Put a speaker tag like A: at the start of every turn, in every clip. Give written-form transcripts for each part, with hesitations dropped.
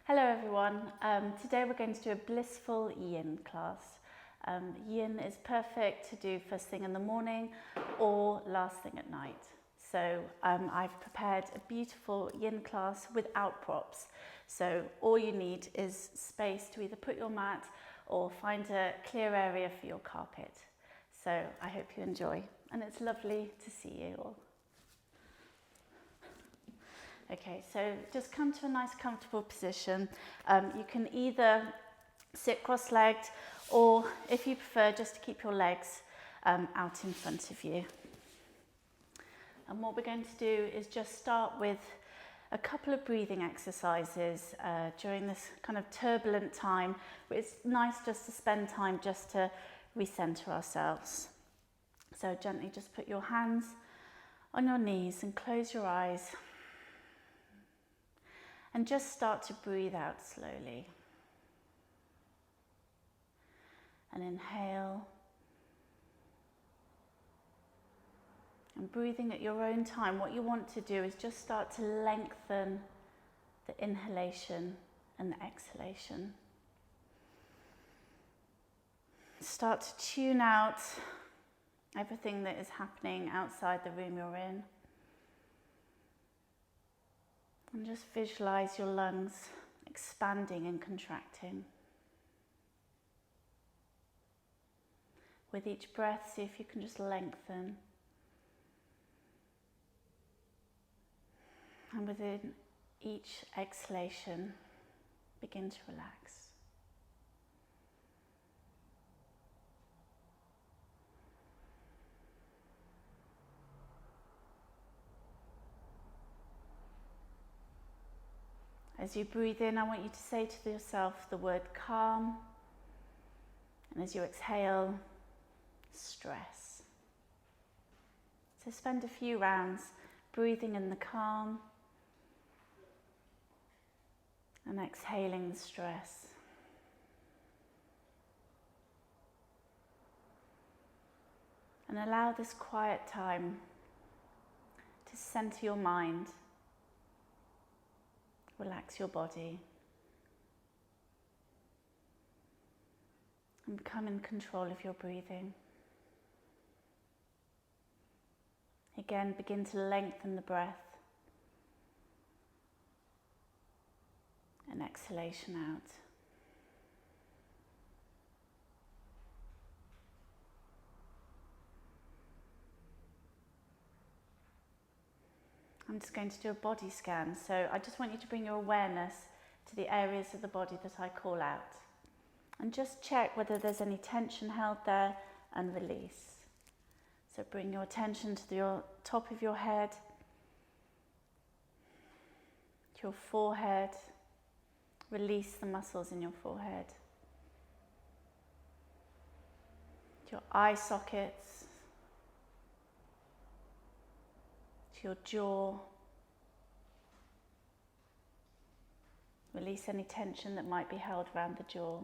A: Hello everyone. Today we're going to do a blissful yin class. Yin is perfect to do first thing in the morning or last thing at night. So I've prepared a beautiful yin class without props. So all you need is space to either put your mat or find a clear area for your carpet. So I hope you enjoy, and it's lovely to see you all. Okay, so just come to a nice comfortable position. You can either sit cross-legged, or if you prefer, just to keep your legs out in front of you. And what we're going to do is just start with a couple of breathing exercises during this kind of turbulent time. It's nice just to spend time just to recenter ourselves. So gently just put your hands on your knees and close your eyes. And just start to breathe out slowly. And inhale. And breathing at your own time, what you want to do is just start to lengthen the inhalation and the exhalation. Start to tune out everything that is happening outside the room you're in. And just visualize your lungs expanding and contracting. With each breath, see if you can just lengthen. And within each exhalation, begin to relax. As you breathe in, I want you to say to yourself the word calm. And as you exhale, stress. So spend a few rounds breathing in the calm and exhaling the stress. And allow this quiet time to center your mind. Relax your body and become in control of your breathing. Again, begin to lengthen the breath and exhalation out. I'm just going to do a body scan, so I just want you to bring your awareness to the areas of the body that I call out. And just check whether there's any tension held there and release. So bring your attention to the top of your head, to your forehead. Release the muscles in your forehead. To your eye sockets. To your jaw. Release any tension that might be held around the jaw.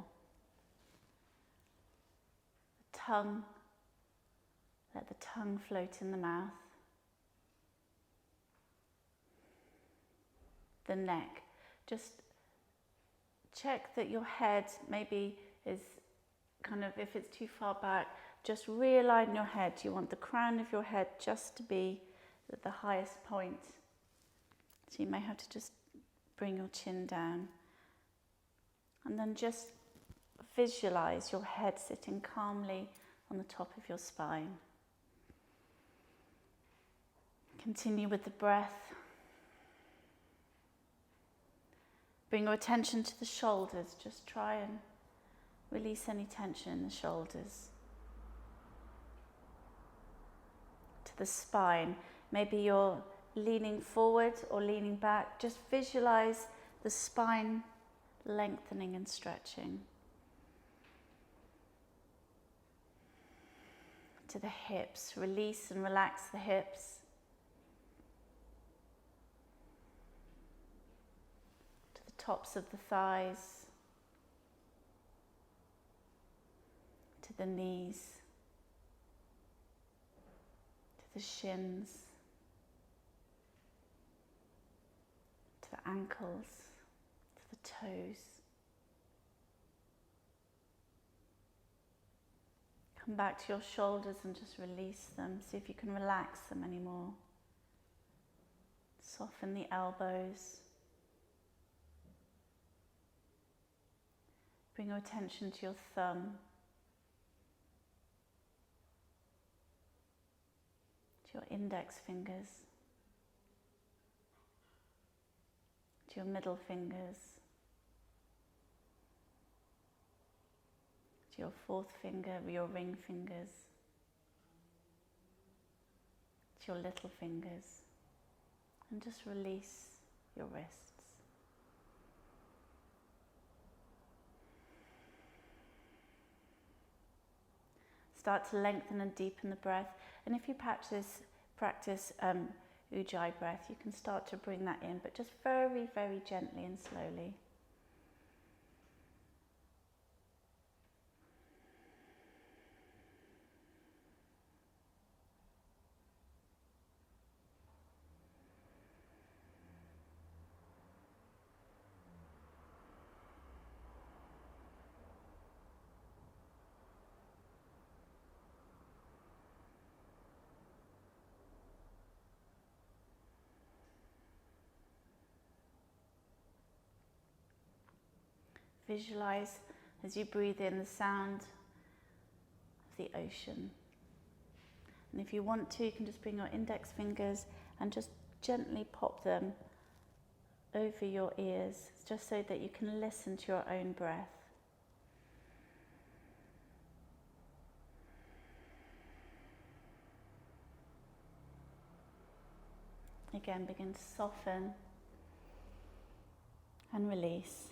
A: The tongue. Let the tongue float in the mouth. The neck. Just check that your head maybe is kind of, if it's too far back, just realign your head. You want the crown of your head just to be at the highest point. So you may have to just bring your chin down. And then just visualize your head sitting calmly on the top of your spine. Continue with the breath. Bring your attention to the shoulders. Just try and release any tension in the shoulders. To the spine. Maybe you're leaning forward or leaning back. Just visualize the spine lengthening and stretching. To the hips. Release and relax the hips. Tops of the thighs, to the knees, to the shins, to the ankles, to the toes. Come back to your shoulders and just release them. See if you can relax them anymore. Soften the elbows. Bring your attention to your thumb, to your index fingers, to your middle fingers, to your fourth finger, your ring fingers, to your little fingers, and just release your wrists. Start to lengthen and deepen the breath, and if you practice Ujjayi breath, you can start to bring that in, but just very, very gently and slowly. Visualize as you breathe in the sound of the ocean. And if you want to, you can just bring your index fingers and just gently pop them over your ears, just so that you can listen to your own breath. Again, begin to soften and release.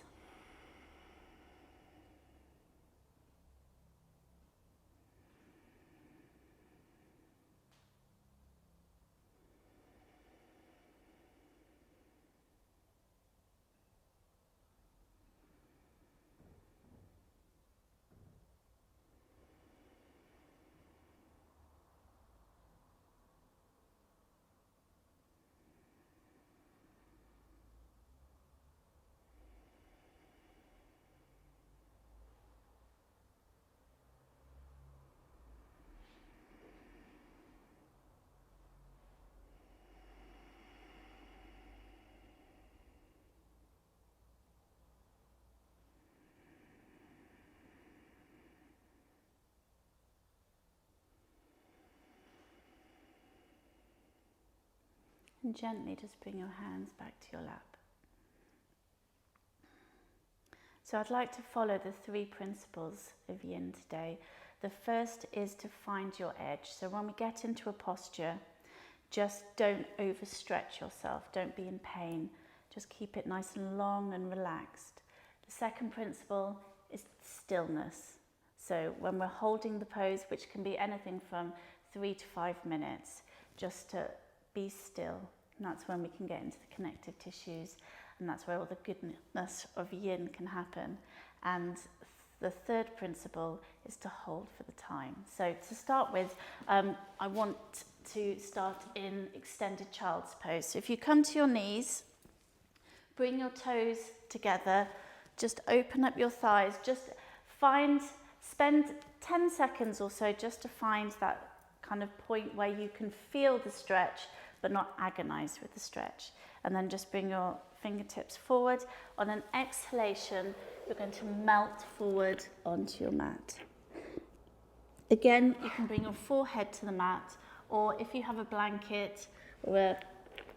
A: And gently just bring your hands back to your lap. So I'd like to follow the 3 principles of yin today. The first is to find your edge. So when we get into a posture, just don't overstretch yourself. Don't be in pain. Just keep it nice and long and relaxed. The second principle is stillness. So when we're holding the pose, which can be anything from 3 to 5 minutes, just to be still, and that's when we can get into the connective tissues, and that's where all the goodness of yin can happen. And the third principle is to hold for the time. So to start with, I want to start in extended child's pose. So if you come to your knees, bring your toes together, just open up your thighs, just spend 10 seconds or so just to find that kind of point where you can feel the stretch, but not agonize with the stretch. And then just bring your fingertips forward. On an exhalation, you're going to melt forward onto your mat. Again, you can bring your forehead to the mat, or if you have a blanket or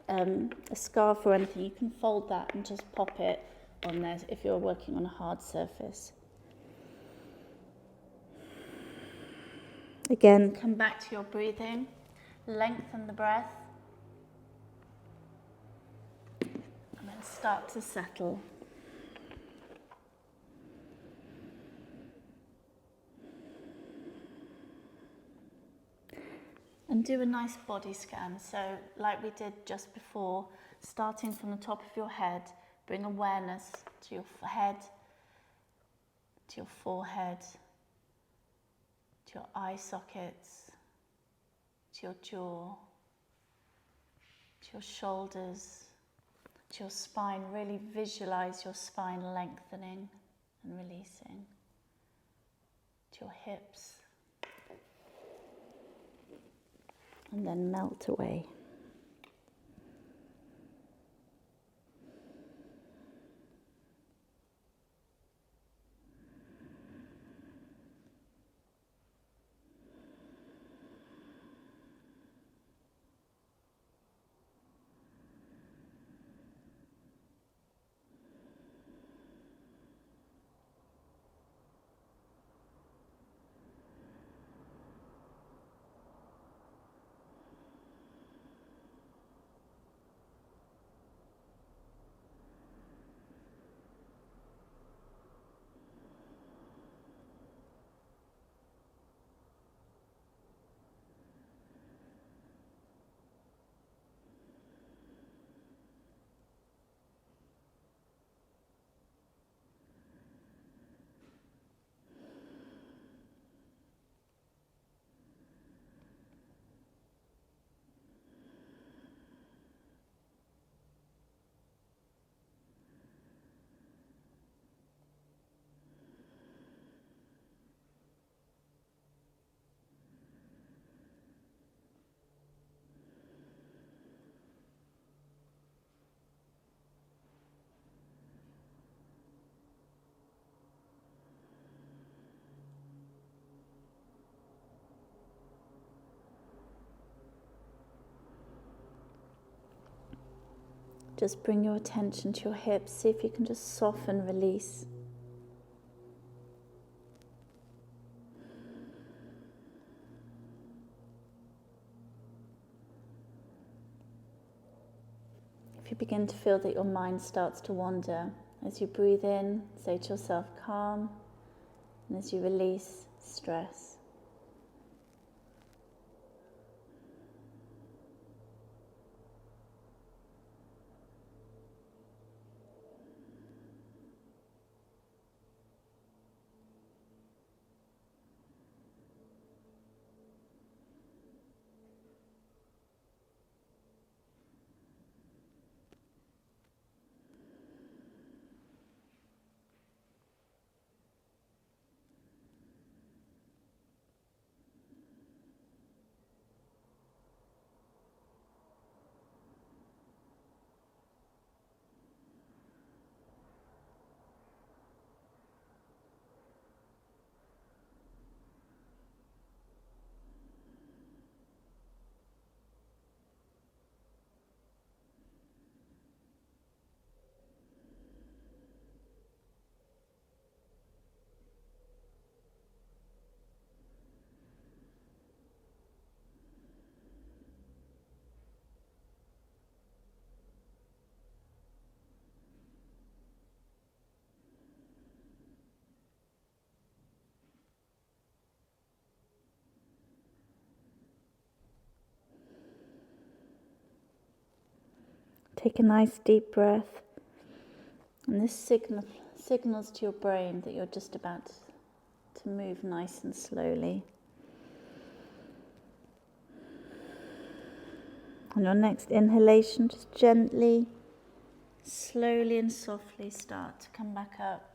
A: a scarf or anything, you can fold that and just pop it on there if you're working on a hard surface. Again, come back to your breathing, lengthen the breath, and then start to settle. And do a nice body scan. So like we did just before, starting from the top of your head, bring awareness to your head, to your forehead, to your eye sockets, to your jaw, to your shoulders, to your spine. Really visualize your spine lengthening and releasing. To your hips. And then melt away. Just bring your attention to your hips. See if you can just soften, release. If you begin to feel that your mind starts to wander, as you breathe in, say to yourself, calm, and as you release, stress. Take a nice deep breath, and this signals to your brain that you're just about to move nice and slowly. On your next inhalation, just gently, slowly and softly start to come back up.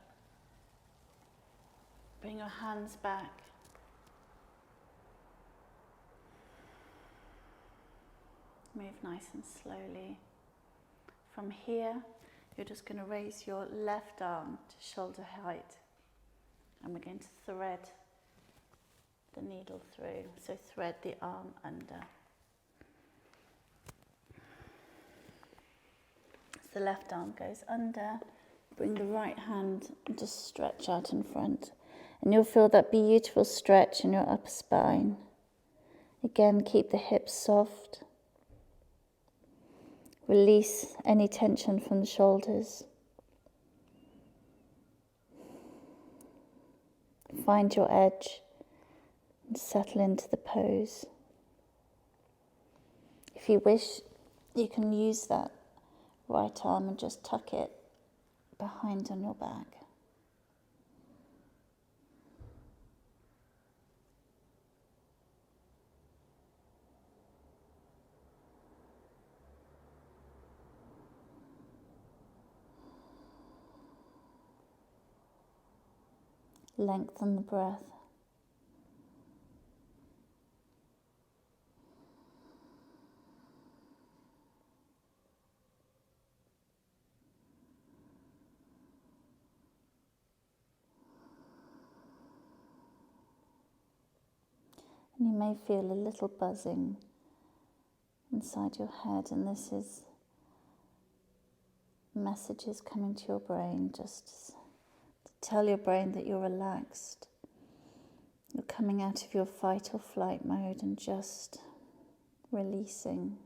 A: Bring your hands back. Move nice and slowly. From here, you're just going to raise your left arm to shoulder height, and we're going to thread the needle through. So thread the arm under. As the left arm goes under, bring the right hand and just stretch out in front, and you'll feel that beautiful stretch in your upper spine. Again, keep the hips soft. Release any tension from the shoulders. Find your edge and settle into the pose. If you wish, you can use that right arm and just tuck it behind on your back. Lengthen the breath. And you may feel a little buzzing inside your head, and this is messages coming to your brain just to tell your brain that you're relaxed. You're coming out of your fight or flight mode and just releasing.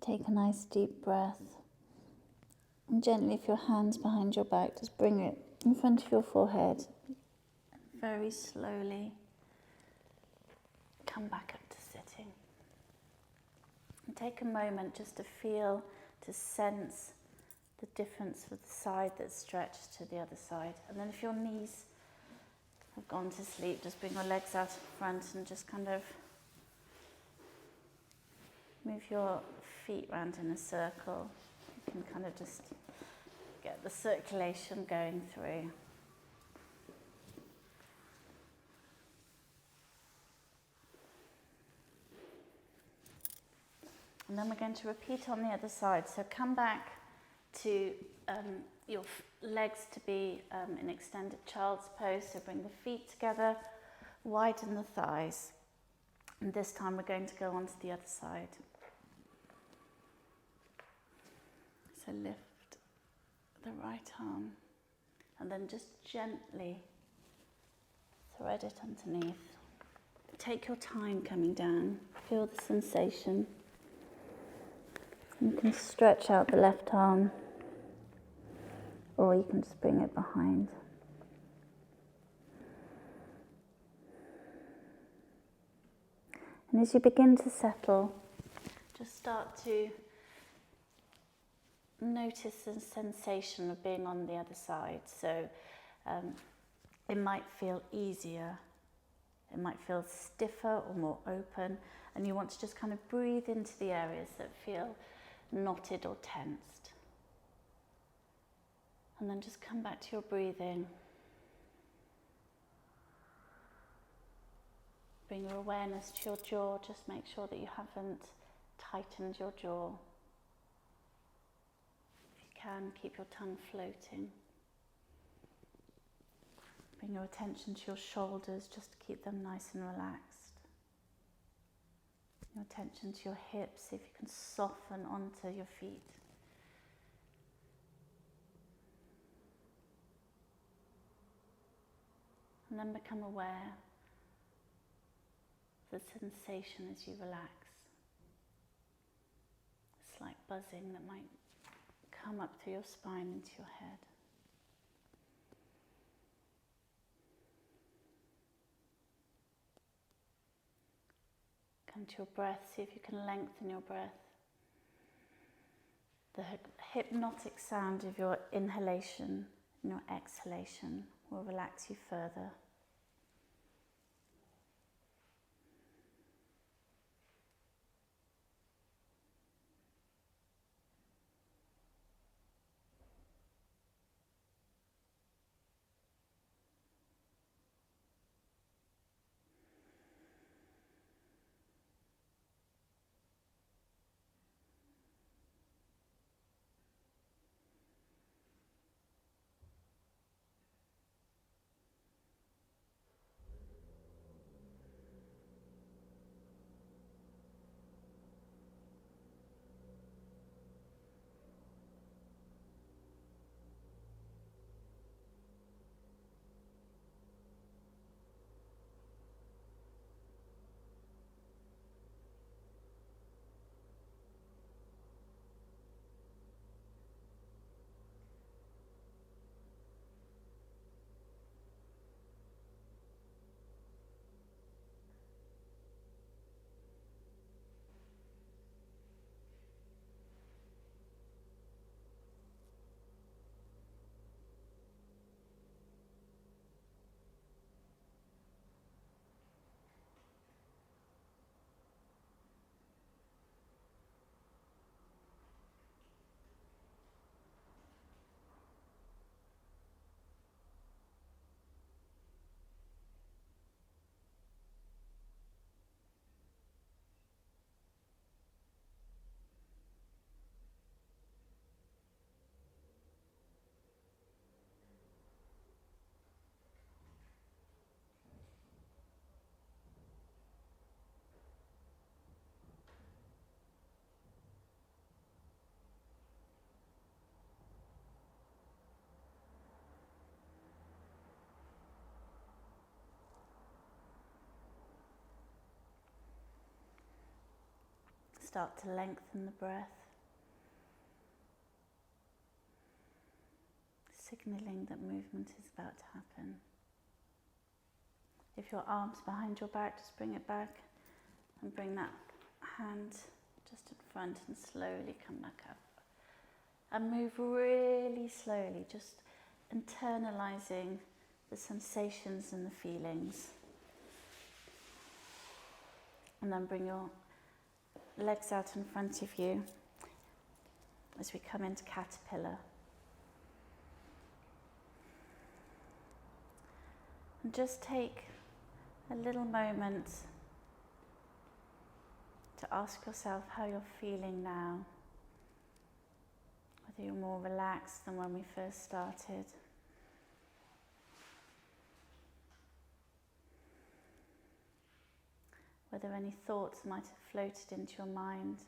A: Take a nice deep breath. And gently, if your hand's behind your back, just bring it in front of your forehead. Very slowly come back up to sitting. And take a moment just to feel, to sense the difference with the side that's stretched to the other side. And then if your knees have gone to sleep, just bring your legs out in front and just kind of move your feet round in a circle. You can kind of just get the circulation going through. And then we're going to repeat on the other side. So come back to your legs to be in extended child's pose. So bring the feet together, widen the thighs. And this time we're going to go on to the other side. So lift the right arm and then just gently thread it underneath. Take your time coming down. Feel the sensation. You can stretch out the left arm, or you can just bring it behind. And as you begin to settle, just start to notice the sensation of being on the other side. So it might feel easier, it might feel stiffer or more open, and you want to just kind of breathe into the areas that feel knotted or tensed. And then just come back to your breathing. Bring your awareness to your jaw. Just make sure that you haven't tightened your jaw. If you can, keep your tongue floating. Bring your attention to your shoulders, just to keep them nice and relaxed. your attention to your hips, see if you can soften onto your feet. And then become aware of the sensation as you relax. It's like buzzing that might come up through your spine into your head. Come to your breath, see if you can lengthen your breath. The hypnotic sound of your inhalation and your exhalation will relax you further. Start to lengthen the breath, signaling that movement is about to happen. If your arm's behind your back, just bring it back and bring that hand just in front and slowly come back up. And move really slowly, just internalizing the sensations and the feelings. And then bring your legs out in front of you as we come into caterpillar. And just take a little moment to ask yourself how you're feeling now. Whether you're more relaxed than when we first started. Whether any thoughts might have floated into your mind.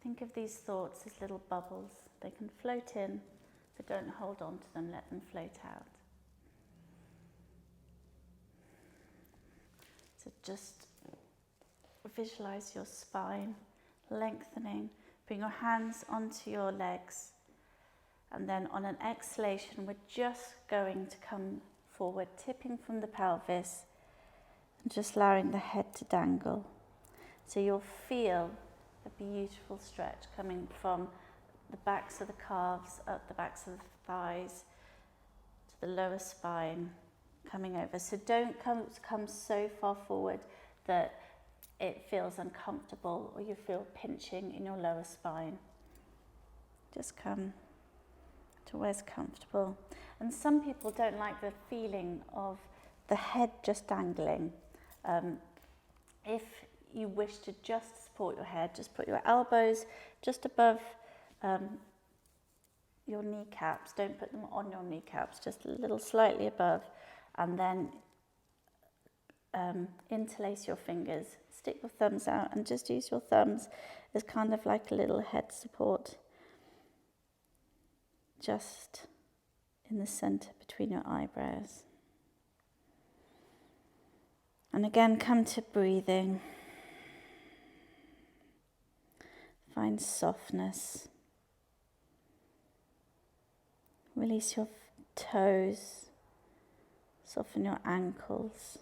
A: Think of these thoughts as little bubbles. They can float in, but don't hold on to them, let them float out. So just visualize your spine lengthening. Bring your hands onto your legs. And then on an exhalation, we're just going to come forward, tipping from the pelvis. And just allowing the head to dangle. So you'll feel a beautiful stretch coming from the backs of the calves, up the backs of the thighs, to the lower spine, coming over. So don't come so far forward that it feels uncomfortable or you feel pinching in your lower spine. Just come to where's comfortable. And some people don't like the feeling of the head just dangling. If you wish to just support your head, just put your elbows just above your kneecaps. Don't put them on your kneecaps, just a little slightly above. And then interlace your fingers, stick your thumbs out and just use your thumbs as kind of like a little head support, just in the center between your eyebrows. And again, come to breathing. Find softness. Release your toes. Soften your ankles.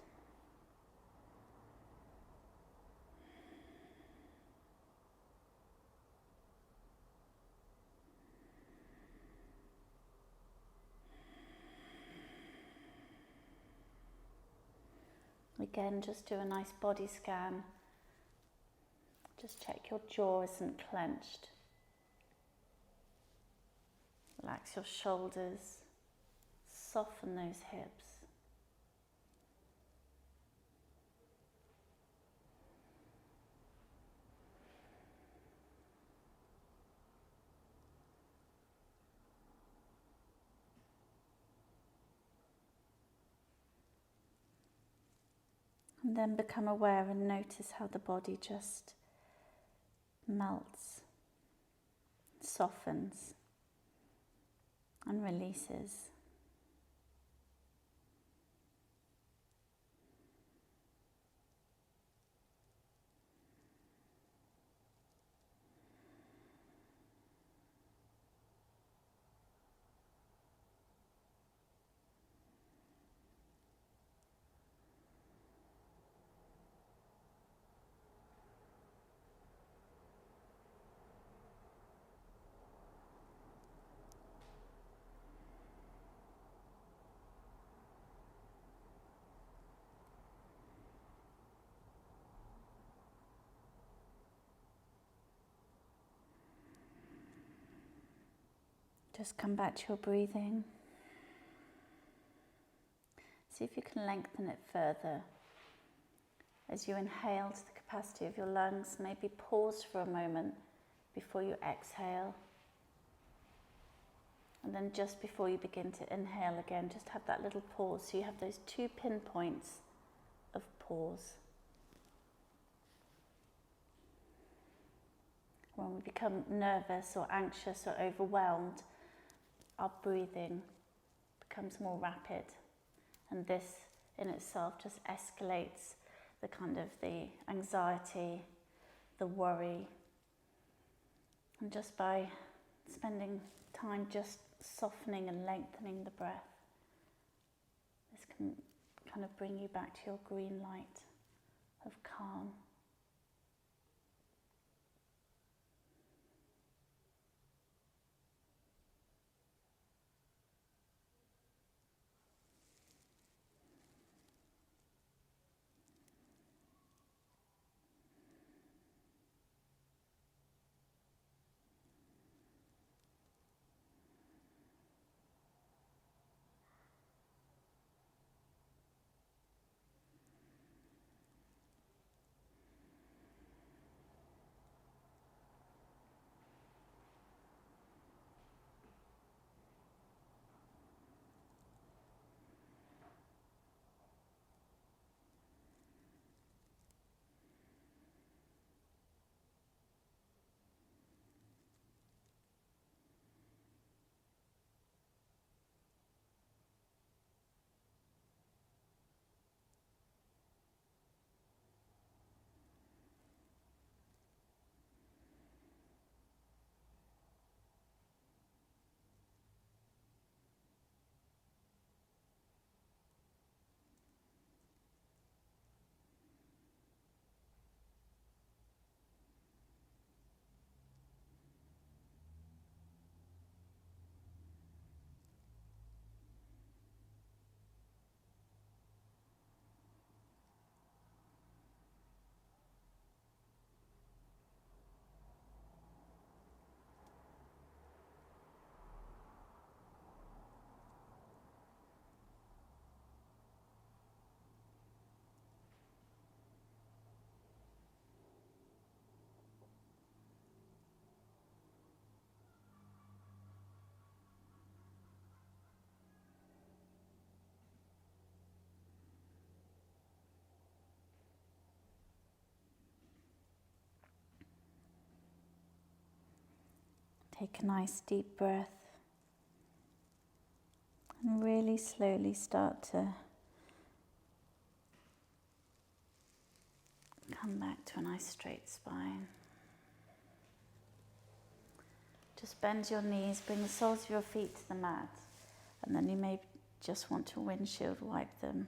A: Again, just do a nice body scan. Just check your jaw isn't clenched. Relax your shoulders. Soften those hips. And then become aware and notice how the body just melts, softens, and releases. Just come back to your breathing. See if you can lengthen it further. As you inhale to the capacity of your lungs, maybe pause for a moment before you exhale. And then just before you begin to inhale again, just have that little pause. So you have those 2 pinpoints of pause. When we become nervous or anxious or overwhelmed, our breathing becomes more rapid, and this in itself just escalates the anxiety, the worry. And just by spending time just softening and lengthening the breath, this can kind of bring you back to your green light of calm. Take a nice deep breath and really slowly start to come back to a nice straight spine. Just bend your knees, bring the soles of your feet to the mat, and then you may just want to windshield wipe them.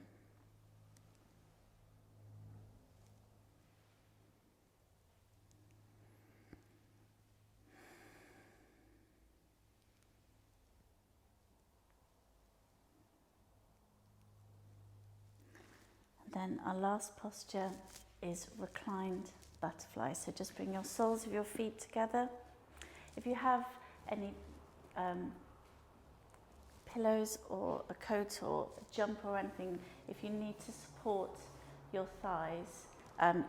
A: Then our last posture is reclined butterfly. So just bring your soles of your feet together. If you have any pillows or a coat or a jumper or anything, if you need to support your thighs,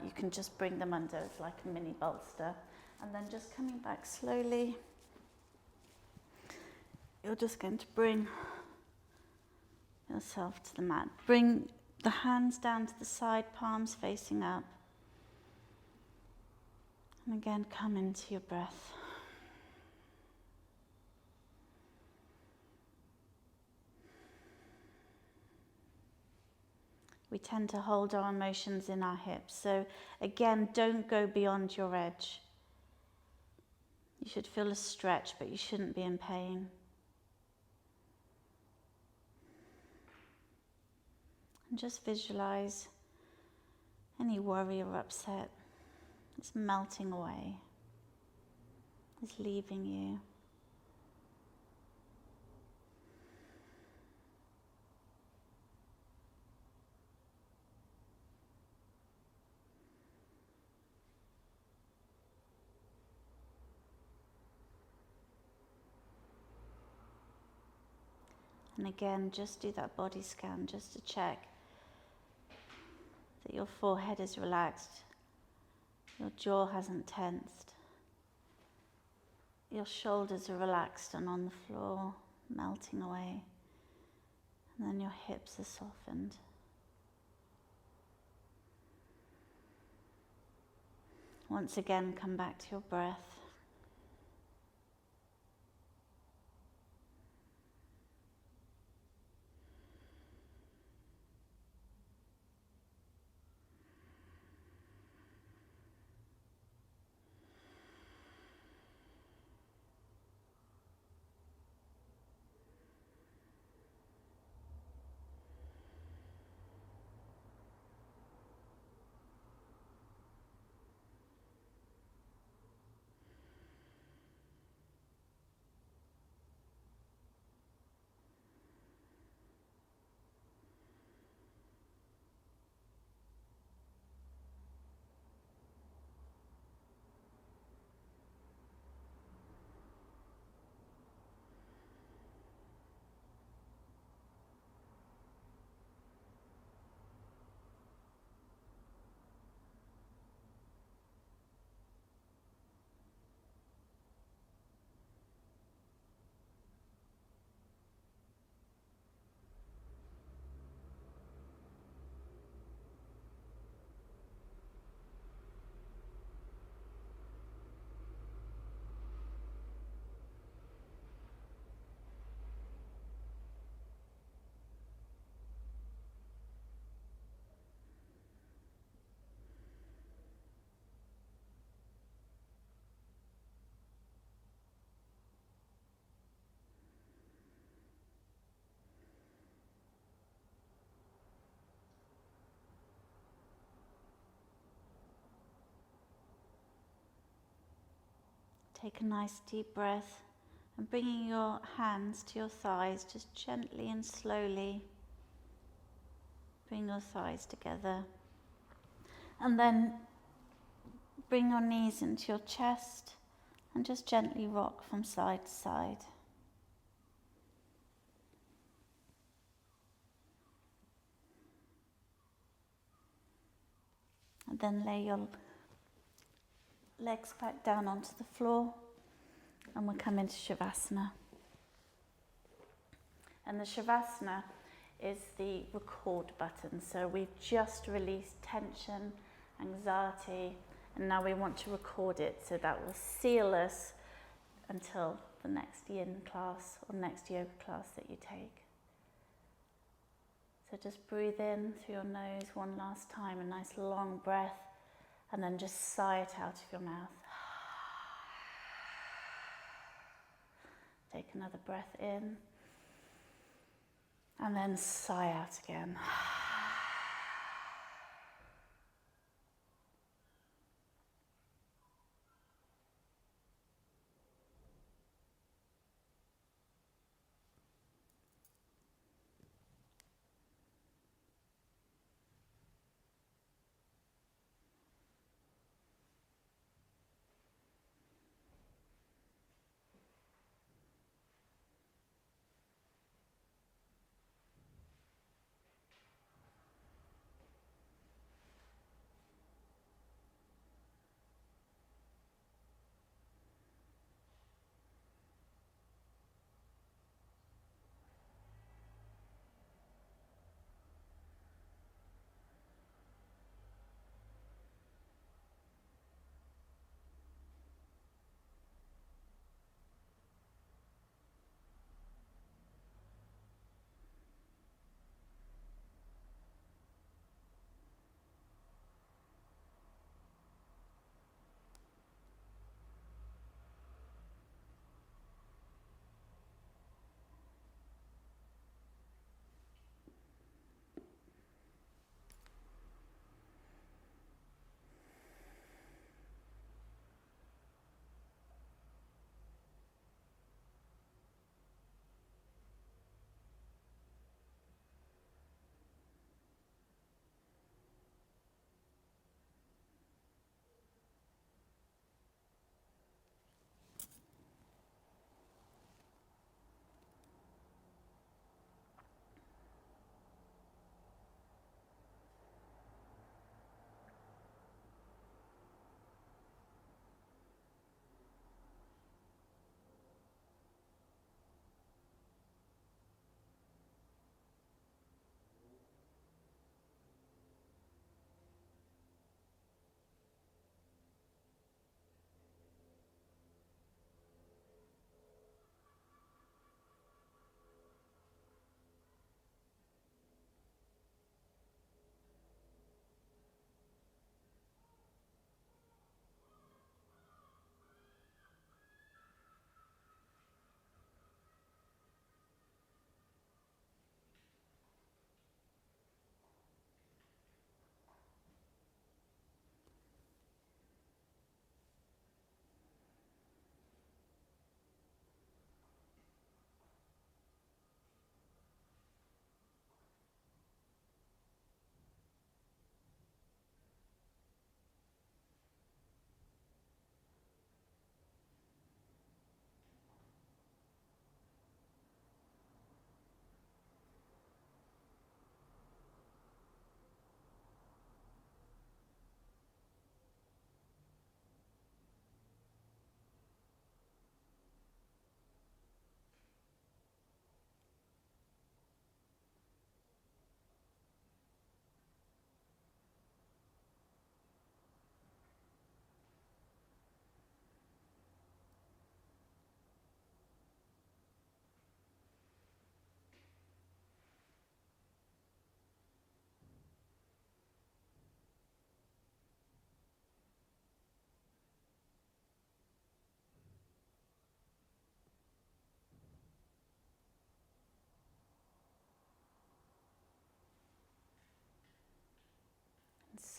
A: you can just bring them under like a mini bolster. And then just coming back slowly, you're just going to bring yourself to the mat. Bring the hands down to the side, palms facing up. And again, come into your breath. We tend to hold our emotions in our hips. So again, don't go beyond your edge. You should feel a stretch, but you shouldn't be in pain. And just visualize any worry or upset. It's melting away. It's leaving you. And again, just do that body scan just to check that your forehead is relaxed, your jaw hasn't tensed, your shoulders are relaxed and on the floor, melting away, and then your hips are softened. Once again, come back to your breath. Take a nice deep breath and bringing your hands to your thighs, just gently and slowly bring your thighs together. And then bring your knees into your chest and just gently rock from side to side. And then lay your legs back down onto the floor and we'll come into Shavasana. And the Shavasana is the record button. So we've just released tension, anxiety, and now we want to record it. So that will seal us until the next yin class or next yoga class that you take. So just breathe in through your nose one last time, a nice long breath, and then just sigh it out of your mouth. Take another breath in, and then sigh out again.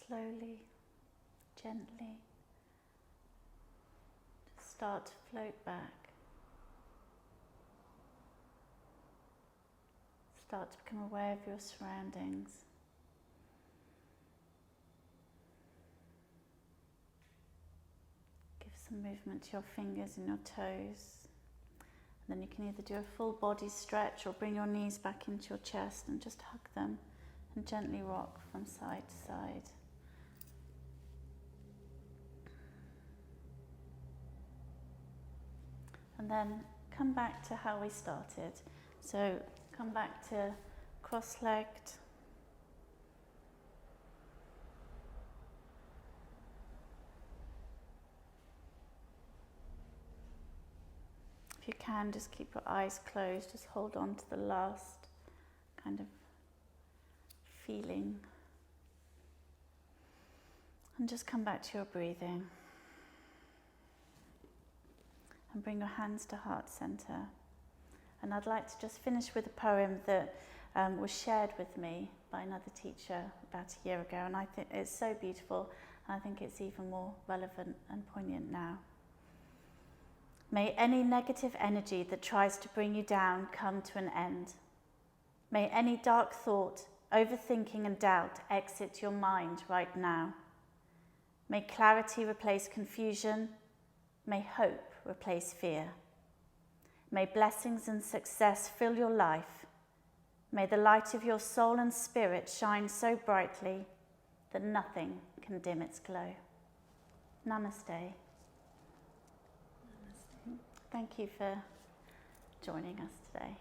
A: Slowly, gently, just start to float back. Start to become aware of your surroundings. Give some movement to your fingers and your toes. And then you can either do a full body stretch or bring your knees back into your chest and just hug them and gently rock from side to side. And then come back to how we started. So come back to cross-legged. If you can, just keep your eyes closed. Just hold on to the last kind of feeling. And just come back to your breathing. And bring your hands to heart center. And I'd like to just finish with a poem that was shared with me by another teacher about a year ago. And I think it's so beautiful. And I think it's even more relevant and poignant now. May any negative energy that tries to bring you down come to an end. May any dark thought, overthinking and doubt exit your mind right now. May clarity replace confusion. May hope replace fear. May blessings and success fill your life. May the light of your soul and spirit shine so brightly that nothing can dim its glow. Namaste. Namaste. Thank you for joining us today.